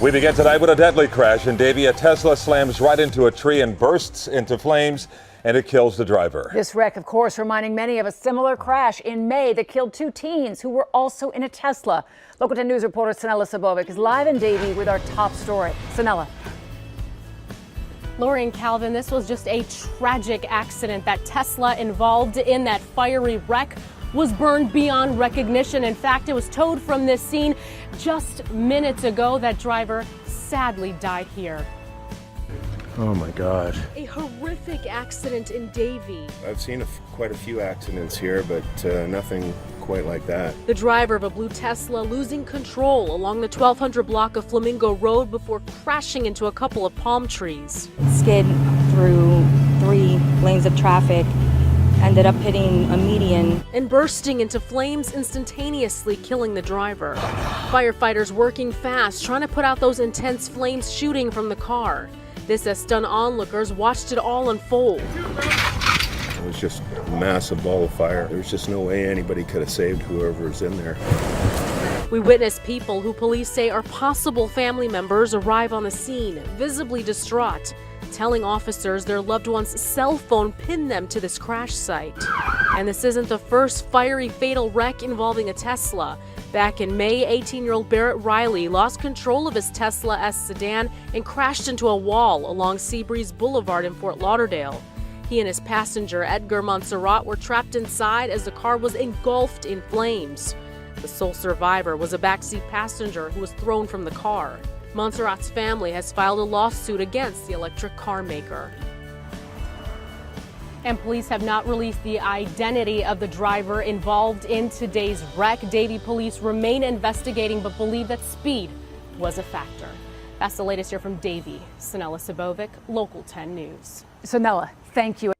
We begin tonight with a deadly crash in Davie. A Tesla slams right into a tree and bursts into flames, and it kills the driver. This wreck, of course, reminding many of a similar crash in May that killed two teens who were also in a Tesla. Local 10 News reporter Sanella Sabovic is live in Davie with our top story. Sanella. Lori and Calvin, this was just a tragic accident. That Tesla involved in that fiery wreck was burned beyond recognition. In fact, it was towed from this scene just minutes ago. That driver sadly died here. Oh my God. A horrific accident in Davie. I've seen quite a few accidents here, but nothing quite like that. The driver of a blue Tesla losing control along the 1200 block of Flamingo Road before crashing into a couple of palm trees. Skid through 3 lanes of traffic, ended up hitting a median. And bursting into flames instantaneously, killing the driver. Firefighters working fast, trying to put out those intense flames shooting from the car. This as stunned onlookers watched it all unfold. It was just a massive ball of fire. There's just no way anybody could have saved whoever's in there. We witnessed people who police say are possible family members arrive on the scene, visibly distraught, telling officers their loved one's cell phone pinned them to this crash site. And this isn't the first fiery fatal wreck involving a Tesla. Back in May, 18-year-old Barrett Riley lost control of his Tesla S sedan and crashed into a wall along Seabreeze Boulevard in Fort Lauderdale. He and his passenger, Edgar Montserrat, were trapped inside as the car was engulfed in flames. The sole survivor was a backseat passenger who was thrown from the car. Montserrat's family has filed a lawsuit against the electric car maker. And police have not released the identity of the driver involved in today's wreck. Davie police remain investigating but believe that speed was a factor. That's the latest here from Davie. Sanella Sabovic, Local 10 News. Sanella, thank you.